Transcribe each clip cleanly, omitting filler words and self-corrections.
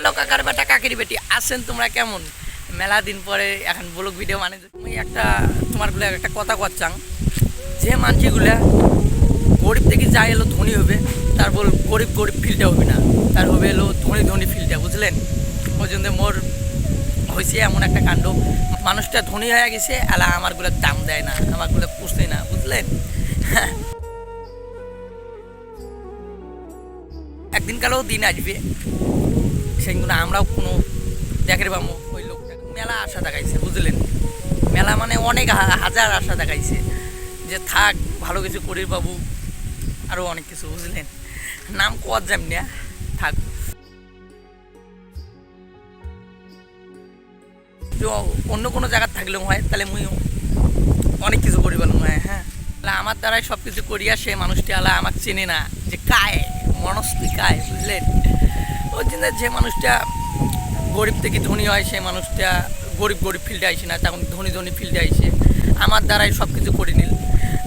hello কাকার বেটা কাকির বেটি আসেন তোমরা কেমন মেলা দিন পরে এখন ব্লগ ভিডিও মানে তুমি একটা তোমারগুলো একটা কথা করছাং যে মানুষগুলা গরিব থেকে যা এলো ধনী হবে তার বল গরিব গরিব ফিলটা হবে না তার হবে এলো ধনী ধনী ফিলটা বুঝলেন ওই জন্য মোর হয়েছে এমন একটা কাণ্ড মানুষটা ধনী হয়ে গেছে আলা আমারগুলোর দাম দেয় না আমারগুলো পুষতে না বুঝলেন একদিন কালেও দিন আসবে সেগুলো আমরাও কোনো দেখে পাবো ওই লোকটা মেলা আশা দেখাইছে বুঝলেন মেলা মানে অনেক হাজার আশা দেখাইছে যে থাক ভালো কিছু করির বাবু আরও অনেক কিছু বুঝলেন নাম কোয়ার যেমনি থাক অন্য কোনো জায়গায় থাকলেও হয় তাহলে মুই অনেক কিছু করি বললাম হ্যাঁ তাহলে আমার দ্বারাই সব কিছু করিয়া সে মানুষটি আলা আমাকে চেনে না যে কায় মনস্তি কায় বুঝলেন ওই জন্য যে মানুষটা গরিব থেকে ধনী হয় সেই মানুষটা গরিব গরিব ফিল্ডে আইসে না তখন ধনী ধনী ফিল্ডে আইসে আমার দ্বারাই সব কিছু করে নিল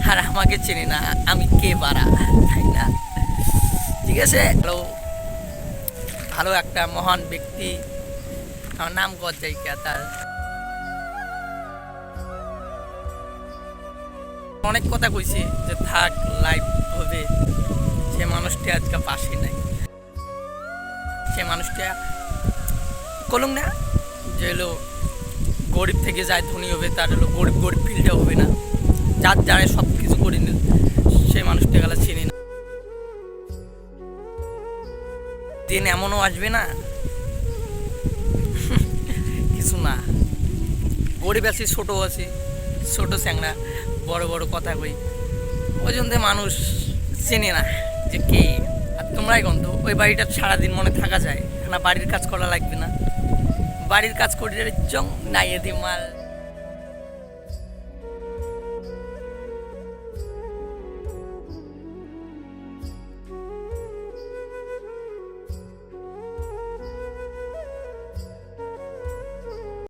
আর আমাকে চেনে না আমি কে বাড়া তাই না ঠিক আছে হ্যালো ভালো একটা মহান ব্যক্তি আমার নাম গজ্জাইকা তার অনেক কথা কইছে যে থাক লাইফ হবে সে মানুষটি আজকে পাশে নাই সে মানুষটা কলম না যে হলো গরিব থেকে যায় ধনী হবে তার হলো গরিব গরিব ফিলটা হবে না যার যারা সব কিছু করে নিল সে মানুষটা গেলা চিনি না দিন এমনও আসবে না কিছু না গরিব আছি ছোটো আছি ছোটো স্যাংরা বড় বড় কথা কই ওই জন্য মানুষ চেনে না যে কে আর তোমরাই গন্ধ ওই বাড়িটা সারাদিন মনে থাকা যায় না বাড়ির কাজ করা লাগবে না বাড়ির কাজ করে চং নাই এদি মাল